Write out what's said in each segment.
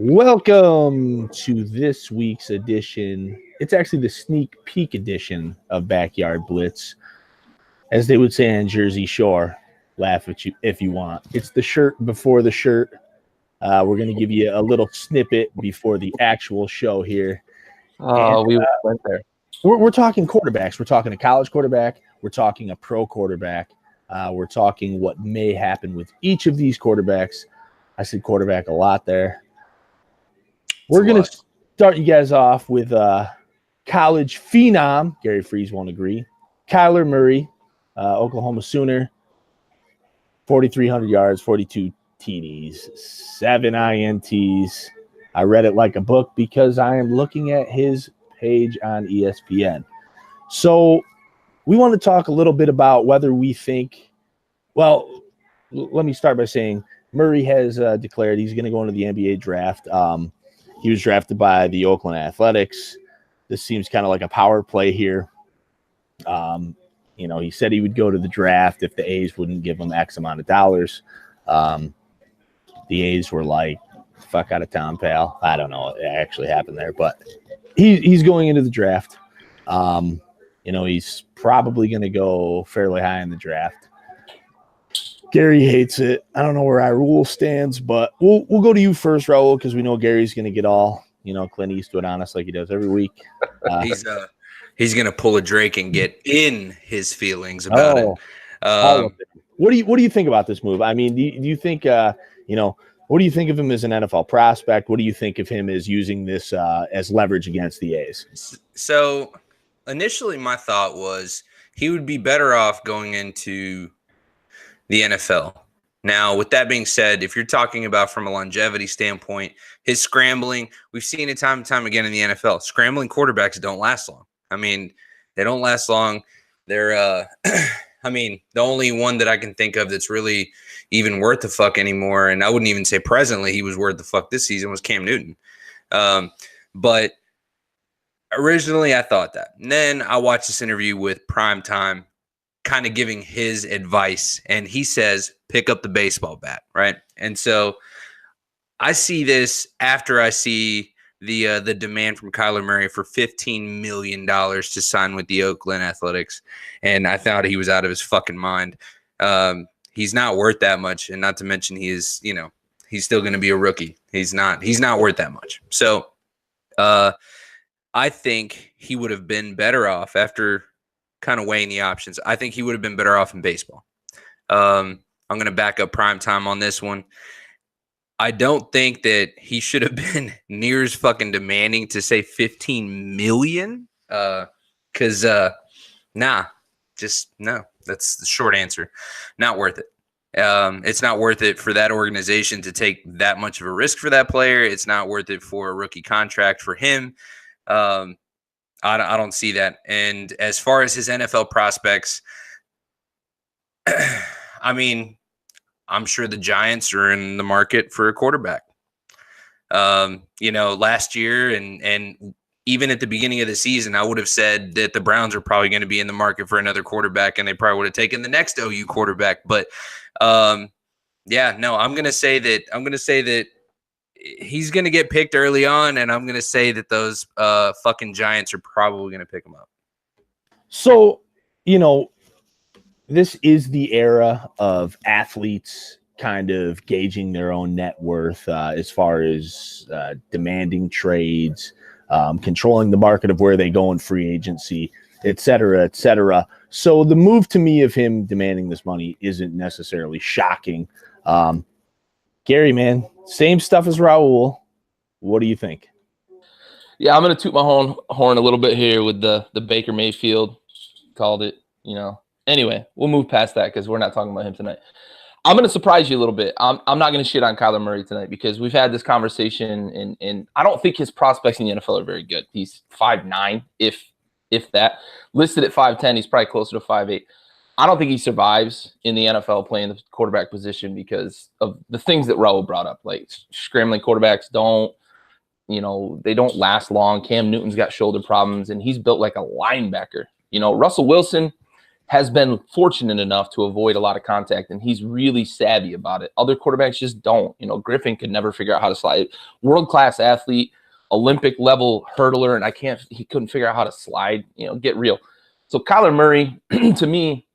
Welcome to this week's edition. It's actually the sneak peek edition of Backyard Blitz. As they would say on Jersey Shore, laugh at you if you want. It's the shirt before the shirt. We're going to give you a little snippet before the actual show here. We went there. We're talking quarterbacks. We're talking a college quarterback. We're talking a pro quarterback. We're talking what may happen with each of these quarterbacks. I said quarterback a lot there. We're going to start you guys off with college phenom. Gary Freeze won't agree. Kyler Murray, Oklahoma Sooner, 4,300 yards, 42 TDs, 7 INTs. I read it like a book because I am looking at his page on ESPN. So we want to talk a little bit about whether we think, well, let me start by saying Murray has declared he's going to go into the NBA draft. He was drafted by the Oakland Athletics. This seems kind of like a power play here. He said he would go to the draft if the A's wouldn't give him X amount of dollars. The A's were like, fuck out of town, pal. I don't know. It actually happened there, but he's going into the draft. He's probably going to go fairly high in the draft. Gary hates it. I don't know where Raul stands, but we'll go to you first, Raul, because we know Gary's going to get all, Clint Eastwood on us like he does every week. He's going to pull a Drake and get in his feelings about it. What do you think about this move? I mean, do you think what do you think of him as an NFL prospect? What do you think of him as using this as leverage against the A's? So initially my thought was he would be better off going into the NFL. Now, with that being said, if you're talking about from a longevity standpoint, his scrambling, we've seen it time and time again in the NFL. Scrambling quarterbacks don't last long. I mean, they don't last long. They're, the only one that I can think of that's really even worth the fuck anymore, and I wouldn't even say presently he was worth the fuck this season, was Cam Newton. But originally I thought that. And then I watched this interview with Primetime kind of giving his advice, and he says, pick up the baseball bat, right? And so I see this after I see the demand from Kyler Murray for $15 million to sign with the Oakland Athletics, and I thought he was out of his fucking mind. He's not worth that much, and not to mention he's still going to be a rookie. He's not worth that much. So I think he would have been better off after kind of weighing the options. I think he would have been better off in baseball. I'm going to back up Primetime on this one. I don't think that he should have been near as fucking demanding to say $15 million. Because no. That's the short answer. Not worth it. It's not worth it for that organization to take that much of a risk for that player. It's not worth it for a rookie contract for him. I don't see that. And as far as his NFL prospects, I'm sure the Giants are in the market for a quarterback. Last year and even at the beginning of the season, I would have said that the Browns are probably going to be in the market for another quarterback, and they probably would have taken the next OU quarterback. But I'm going to say that he's going to get picked early on, and I'm going to say that those fucking Giants are probably going to pick him up. So, this is the era of athletes kind of gauging their own net worth as far as demanding trades, controlling the market of where they go in free agency, et cetera, et cetera. So the move to me of him demanding this money isn't necessarily shocking. Gary, man, same stuff as Raul. What do you think? Yeah, I'm going to toot my horn a little bit here with the Baker Mayfield. Called it, Anyway, we'll move past that because we're not talking about him tonight. I'm going to surprise you a little bit. I'm not going to shit on Kyler Murray tonight because we've had this conversation, and I don't think his prospects in the NFL are very good. He's 5'9", if that. Listed at 5'10", he's probably closer to 5'8". I don't think he survives in the NFL playing the quarterback position because of the things that Raul brought up. Like scrambling quarterbacks they don't last long. Cam Newton's got shoulder problems, and he's built like a linebacker. Russell Wilson has been fortunate enough to avoid a lot of contact, and he's really savvy about it. Other quarterbacks just don't. You know, Griffin could never figure out how to slide. World-class athlete, Olympic-level hurdler, and he couldn't figure out how to slide. You know, get real. So Kyler Murray, to me,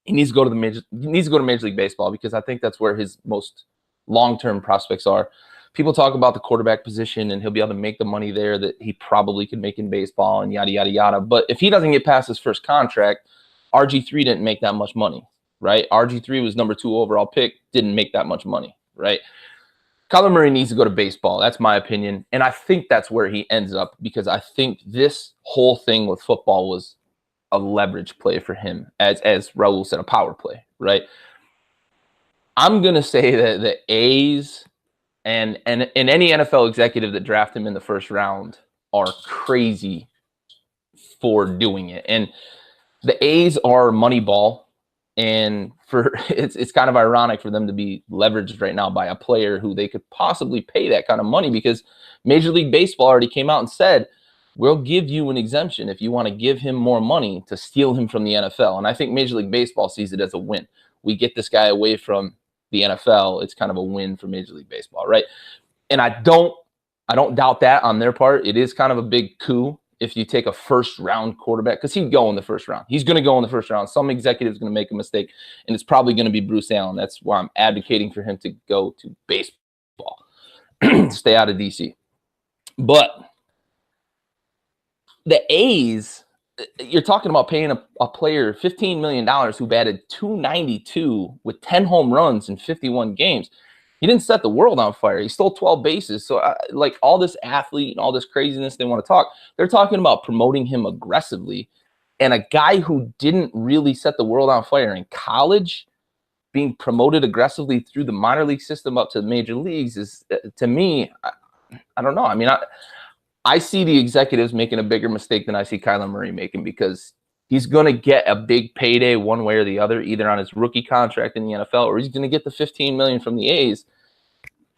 he needs to go to Major League Baseball, because I think that's where his most long-term prospects are. People talk about the quarterback position and he'll be able to make the money there that he probably could make in baseball and yada, yada, yada. But if he doesn't get past his first contract, RG3 didn't make that much money, right? RG3 was number 2 overall pick, didn't make that much money, right? Kyler Murray needs to go to baseball. That's my opinion. And I think that's where he ends up, because I think this whole thing with football was a leverage play for him, as Raul said, a power play, right? I'm going to say that the A's and any NFL executive that draft him in the first round are crazy for doing it. And the A's are Moneyball, and it's kind of ironic for them to be leveraged right now by a player who they could possibly pay that kind of money, because Major League Baseball already came out and said, we'll give you an exemption if you want to give him more money to steal him from the NFL. And I think Major League Baseball sees it as a win. We get this guy away from the NFL. It's kind of a win for Major League Baseball, right? And I don't doubt that on their part. It is kind of a big coup if you take a first-round quarterback, because he'd go in the first round. He's going to go in the first round. Some executive's going to make a mistake, and it's probably going to be Bruce Allen. That's why I'm advocating for him to go to baseball, stay out of D.C. But the A's, you're talking about paying a player $15 million who batted .292 with 10 home runs in 51 games. He didn't set the world on fire. He stole 12 bases. So, like, all this athlete and all this craziness they want to talk, they're talking about promoting him aggressively. And a guy who didn't really set the world on fire in college being promoted aggressively through the minor league system up to the major leagues is, to me, I don't know. I mean, I see the executives making a bigger mistake than I see Kyler Murray making, because he's going to get a big payday one way or the other, either on his rookie contract in the NFL, or he's going to get the $15 million from the A's.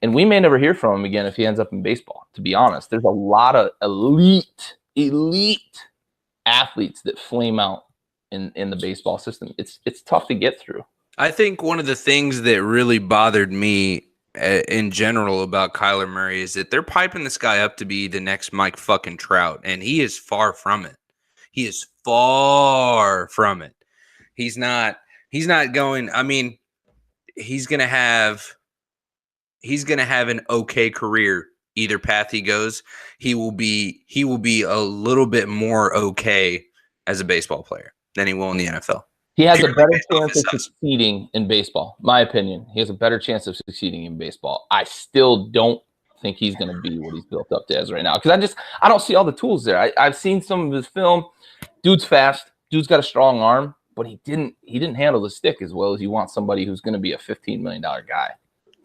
And we may never hear from him again if he ends up in baseball, to be honest. There's a lot of elite athletes that flame out in the baseball system. It's tough to get through. I think one of the things that really bothered me in general about Kyler Murray is that they're piping this guy up to be the next Mike fucking Trout, and he is far from it. He is far from it. He's not going. I mean, he's gonna have an okay career either path he goes. He will be a little bit more okay as a baseball player than he will in the NFL. He has a better chance of succeeding in baseball, my opinion. He has a better chance of succeeding in baseball. I still don't think he's going to be what he's built up to as right now, because I don't see all the tools there. I've seen some of his film. Dude's fast. Dude's got a strong arm, but he didn't handle the stick as well as you want somebody who's going to be a $15 million guy.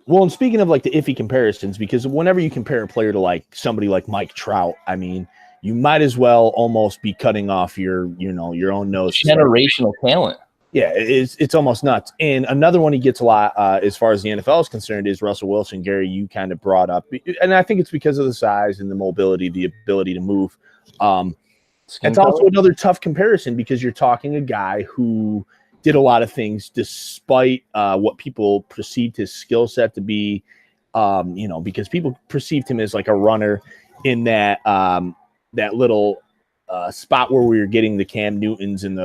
Well, and speaking of like the iffy comparisons, because whenever you compare a player to like somebody like Mike Trout, I mean, you might as well almost be cutting off your own nose. Generational talent. Yeah, it's almost nuts. And another one he gets a lot as far as the NFL is concerned is Russell Wilson. Gary, you kind of brought up, and I think it's because of the size and the mobility, the ability to move. It's also another tough comparison, because you're talking a guy who did a lot of things despite what people perceived his skill set to be, because people perceived him as like a runner in that little spot where we were getting the Cam Newtons and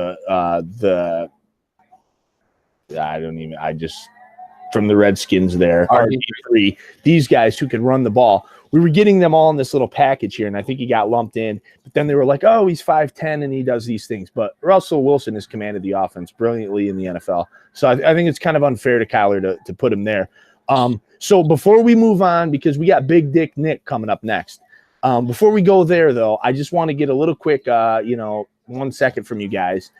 from the Redskins there, RG3, these guys who could run the ball. We were getting them all in this little package here, and I think he got lumped in. But then they were like, oh, he's 5'10", and he does these things. But Russell Wilson has commanded the offense brilliantly in the NFL. So I think it's kind of unfair to Kyler to put him there. So before we move on, because we got Big Dick Nick coming up next, before we go there, though, I just want to get a little quick, 1 second from you guys.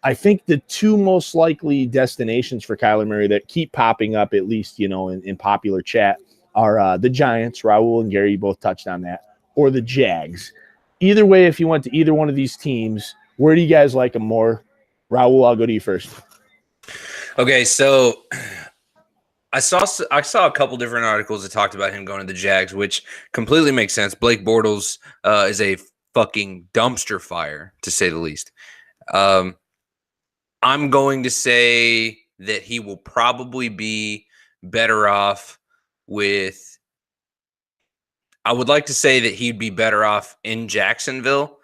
I think the two most likely destinations for Kyler Murray that keep popping up, at least, in popular chat, are the Giants. Raul and Gary both touched on that, or the Jags. Either way, if you went to either one of these teams, where do you guys like them more? Raul, I'll go to you first. Okay, so I saw a couple different articles that talked about him going to the Jags, which completely makes sense. Blake Bortles is a fucking dumpster fire, to say the least. I'm going to say that he will probably be better off with. I would like to say that he'd be better off in Jacksonville,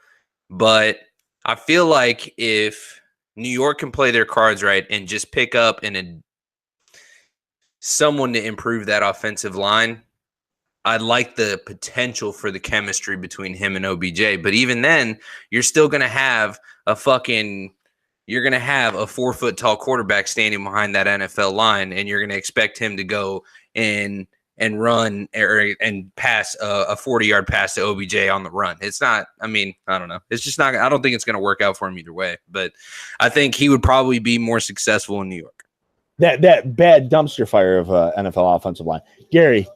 but I feel like if New York can play their cards right and just pick up someone to improve that offensive line, I like the potential for the chemistry between him and OBJ. But even then, you're still going to have a 4-foot tall quarterback standing behind that NFL line, and you're going to expect him to go and run and pass a 40-yard pass to OBJ on the run. It's not, I don't know. It's just not, I don't think it's going to work out for him either way. But I think he would probably be more successful in New York. That bad dumpster fire of NFL offensive line. Gary,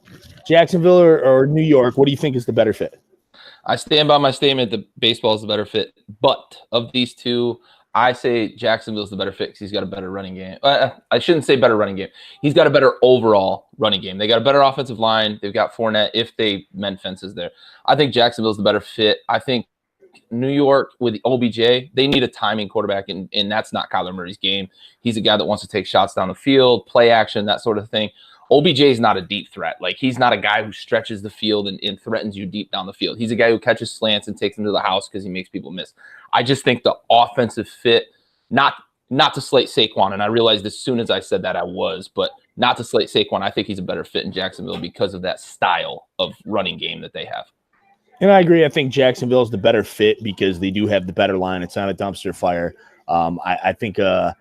Jacksonville or New York, what do you think is the better fit? I stand by my statement that baseball is the better fit. But of these two, I say Jacksonville's the better fit because he's got a better running game. I shouldn't say better running game. He's got a better overall running game. They got a better offensive line. They've got Fournette if they mend fences there. I think Jacksonville's the better fit. I think New York with OBJ, they need a timing quarterback, and that's not Kyler Murray's game. He's a guy that wants to take shots down the field, play action, that sort of thing. OBJ is not a deep threat. Like, he's not a guy who stretches the field and threatens you deep down the field. He's a guy who catches slants and takes them to the house because he makes people miss. I just think the offensive fit, not to slate Saquon, and I realized as soon as I said that I was, but not to slate Saquon, I think he's a better fit in Jacksonville because of that style of running game that they have. And I agree. I think Jacksonville is the better fit because they do have the better line. It's not a dumpster fire. I think a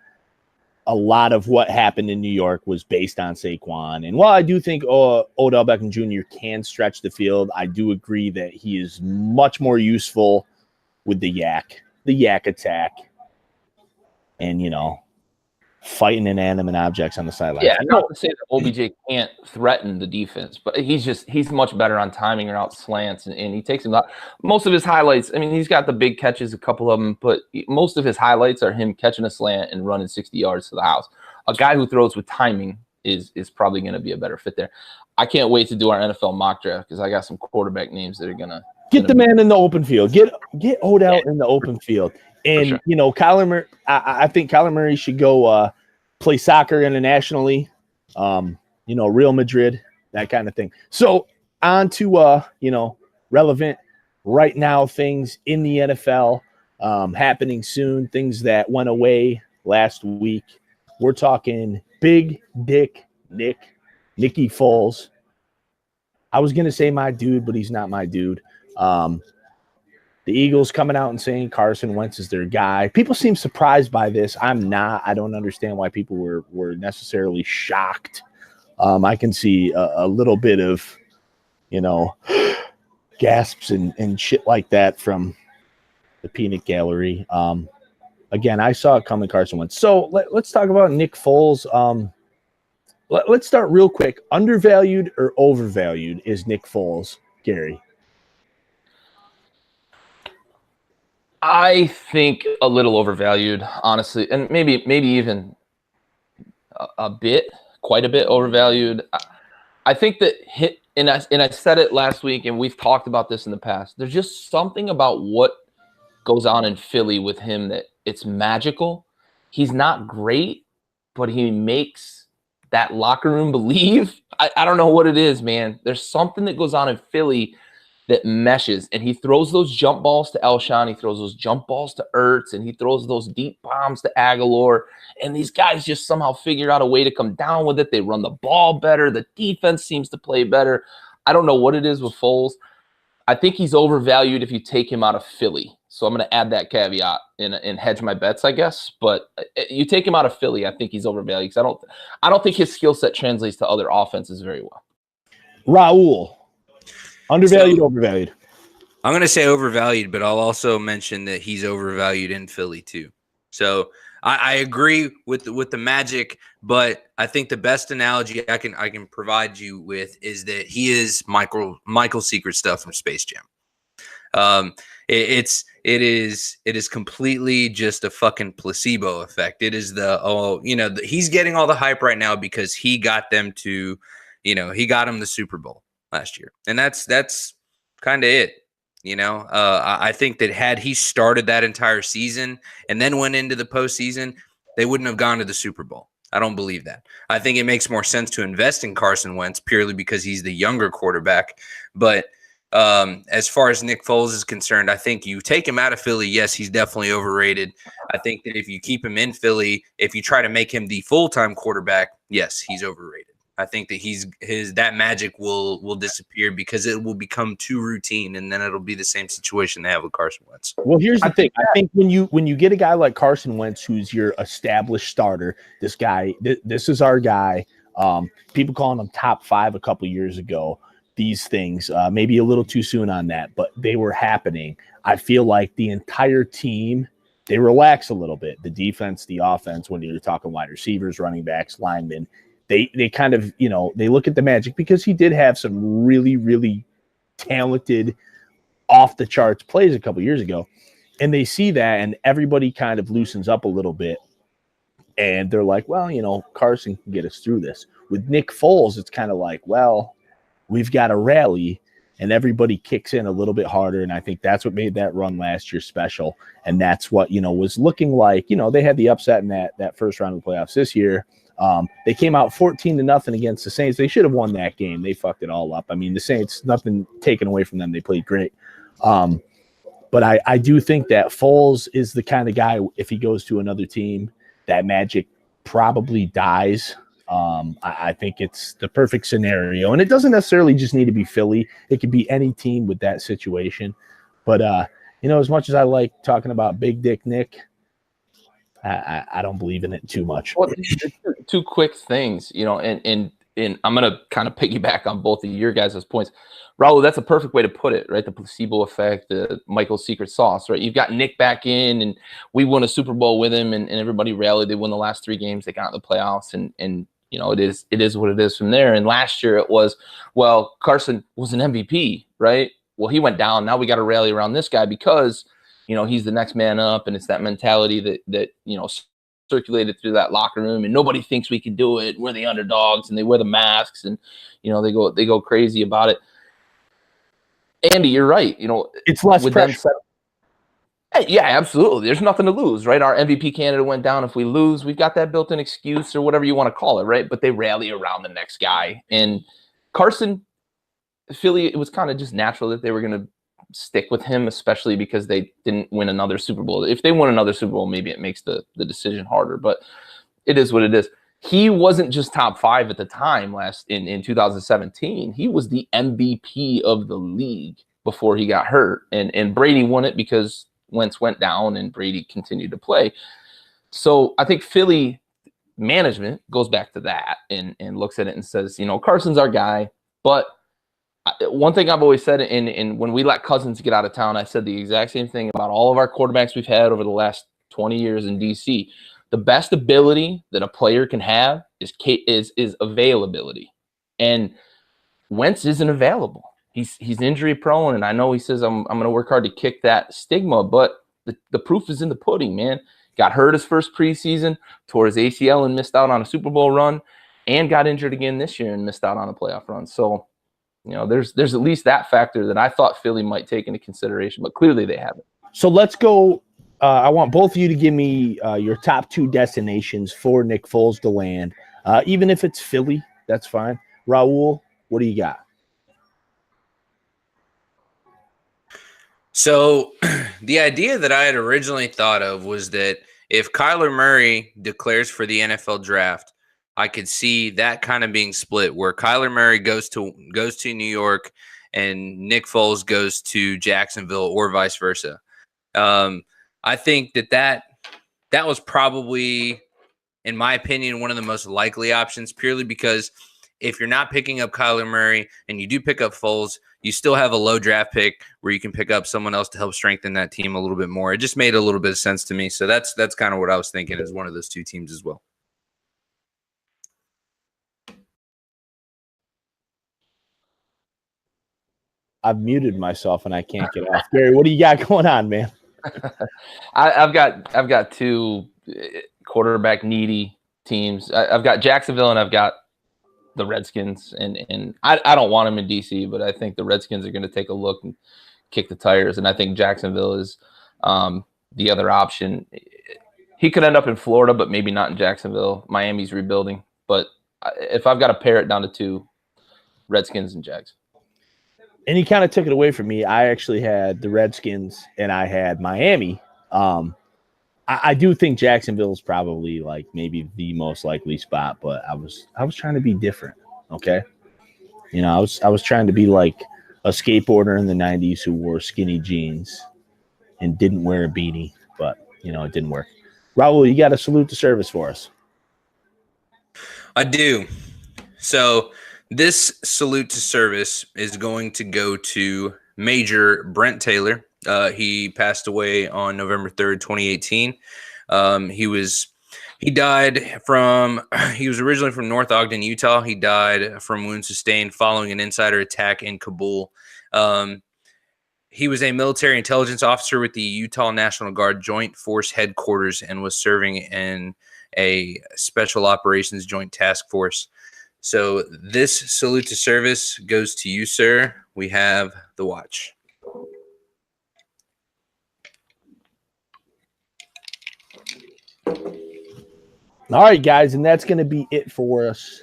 lot of what happened in New York was based on Saquon. And while I do think Odell Beckham Jr. can stretch the field, I do agree that he is much more useful with the yak attack, and, fighting inanimate objects on the sideline. Yeah, not to say that OBJ can't threaten the defense, but he's much better on timing or out slants, and he takes him out. Most of his highlights, he's got the big catches, a couple of them, but most of his highlights are him catching a slant and running 60 yards to the house. A guy who throws with timing is probably going to be a better fit there. I can't wait to do our NFL mock draft because I got some quarterback names that are going to get the man in the open field. Get Odell in the open field. And, sure. Kyler Murray, I think Kyler Murray should go play soccer internationally, Real Madrid, that kind of thing. So on to, relevant right now things in the NFL happening soon, things that went away last week. We're talking Big Dick Nicky Foles. I was going to say my dude, but he's not my dude. The Eagles coming out and saying Carson Wentz is their guy. People seem surprised by this. I'm not. I don't understand why people were necessarily shocked. I can see a little bit of, gasps and shit like that from the peanut gallery. Again, I saw it coming, Carson Wentz. So let's talk about Nick Foles. Let's start real quick. Undervalued or overvalued is Nick Foles, Gary? I think a little overvalued, honestly, and maybe even quite a bit overvalued. I think that and I said it last week, and we've talked about this in the past. There's just something about what goes on in Philly with him that it's magical. He's not great, but he makes that locker room believe. I don't know what it is, man. There's something that goes on in Philly that meshes, and he throws those jump balls to Alshon, he throws those jump balls to Ertz, and he throws those deep bombs to Aguilar, and these guys just somehow figure out a way to come down with it. They run the ball better. The defense seems to play better. I don't know what it is with Foles. I think he's overvalued if you take him out of Philly. So I'm going to add that caveat and hedge my bets, I guess. But you take him out of Philly, I think he's overvalued because I don't think his skill set translates to other offenses very well. Raul. Undervalued, overvalued? I'm going to say overvalued, but I'll also mention that he's overvalued in Philly too. So I agree with the magic, but I think the best analogy I can provide you with is that he is Michael Secret stuff from Space Jam. It is completely just a fucking placebo effect. It is he's getting all the hype right now because he got them to, he got him the Super Bowl last year. And that's kind of it. I think that had he started that entire season and then went into the postseason, they wouldn't have gone to the Super Bowl. I don't believe that. I think it makes more sense to invest in Carson Wentz purely because he's the younger quarterback. But as far as Nick Foles is concerned, I think you take him out of Philly. Yes, he's definitely overrated. I think that if you keep him in Philly, if you try to make him the full-time quarterback, yes, he's overrated. I think that that magic will disappear because it will become too routine, and then it'll be the same situation they have with Carson Wentz. Well, here's the thing. I think when you get a guy like Carson Wentz, who's your established starter, this guy, this is our guy. People calling him top 5 a couple years ago. These things, maybe a little too soon on that, but they were happening. I feel like the entire team, they relax a little bit. The defense, the offense, when you're talking wide receivers, running backs, linemen, they kind of, they look at the magic because he did have some really, really talented off the charts plays a couple years ago. And they see that and everybody kind of loosens up a little bit. And they're like, well, Carson can get us through this. With Nick Foles, it's kind of like, well, we've got to rally, and everybody kicks in a little bit harder. And I think that's what made that run last year special. And that's what, was looking like, they had the upset in that first round of the playoffs this year. They came out 14-0 against the Saints. They should have won that game. They fucked it all up. I mean, the Saints, nothing taken away from them. They played great. But I do think that Foles is the kind of guy, if he goes to another team, that magic probably dies. I think it's the perfect scenario, and it doesn't necessarily just need to be Philly. It could be any team with that situation. But as much as I like talking about Big Dick Nick, I don't believe in it too much. Well, two quick things, and I'm gonna kind of piggyback on both of your guys' points. Raul, that's a perfect way to put it, right? The placebo effect, the Michael's secret sauce, right? You've got Nick back in, and we won a Super Bowl with him, and everybody rallied. They won the last 3 games. They got in the playoffs, and it is what it is from there. And last year it was, well, Carson was an MVP, right? Well, he went down. Now we got to rally around this guy because, he's the next man up, and it's that mentality that circulated through that locker room, and nobody thinks we can do it. We're the underdogs, and they wear the masks, and they go crazy about it. Andy, you're right. It's less pressure. Yeah, absolutely. There's nothing to lose, right? Our MVP candidate went down. If we lose, we've got that built-in excuse or whatever you want to call it, right? But they rally around the next guy. And Carson, Philly, it was kind of just natural that they were going to stick with him, especially because they didn't win another Super Bowl. If they win another Super Bowl, maybe it makes the decision harder, but it is what it is. He wasn't just top 5 at the time in 2017. He was the MVP of the league before he got hurt. And Brady won it because Wentz went down and Brady continued to play. So I think Philly management goes back to that and looks at it and says, Carson's our guy. But one thing I've always said, and when we let Cousins get out of town, I said the exact same thing about all of our quarterbacks we've had over the last 20 years in DC. The best ability that a player can have is availability. And Wentz isn't available. He's injury prone, and I know he says I'm going to work hard to kick that stigma, but the proof is in the pudding, man. Got hurt his first preseason, tore his ACL and missed out on a Super Bowl run, and got injured again this year and missed out on a playoff run. So, there's at least that factor that I thought Philly might take into consideration, but clearly they haven't. So let's go. I want both of you to give me your top 2 destinations for Nick Foles to land. Even if it's Philly, that's fine. Raul, what do you got? So the idea that I had originally thought of was that if Kyler Murray declares for the NFL draft, I could see that kind of being split where Kyler Murray goes to New York and Nick Foles goes to Jacksonville or vice versa. I think that was probably, in my opinion, one of the most likely options purely because if you're not picking up Kyler Murray and you do pick up Foles, you still have a low draft pick where you can pick up someone else to help strengthen that team a little bit more. It just made a little bit of sense to me. So that's kind of what I was thinking as one of those 2 teams as well. I've muted myself and I can't get off. Gary, what do you got going on, man? I've got 2 quarterback needy teams. I've got Jacksonville and I've got the Redskins, and I don't want them in DC, but I think the Redskins are going to take a look and kick the tires, and I think Jacksonville is the other option. He could end up in Florida, but maybe not in Jacksonville. Miami's rebuilding. But if I've got to pare it down to two, Redskins and Jags. And he kind of took it away from me. I actually had the Redskins and I had Miami. I do think Jacksonville is probably like maybe the most likely spot, but I was trying to be different. Okay. You know, I was trying to be like a skateboarder in the 90s who wore skinny jeans and didn't wear a beanie, but you know, it didn't work. Raul, you got to salute the service for us. I do. So this salute to service is going to go to Major Brent Taylor. He passed away on November 3rd, 2018. He was originally from North Ogden, Utah. He died from wounds sustained following an insider attack in Kabul. He was a military intelligence officer with the Utah National Guard Joint Force Headquarters and was serving in a Special Operations Joint Task Force. So this salute to service goes to you, sir. We have the watch. All right, guys, and that's going to be it for us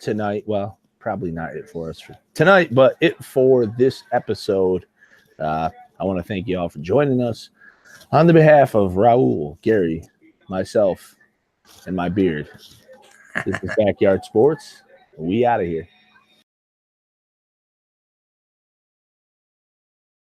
tonight. Well, probably not it for us for tonight, but it for this episode. I want to thank you all for joining us. On the behalf of Raul, Gary, myself, and my beard, this is Backyard Sports. We out of here.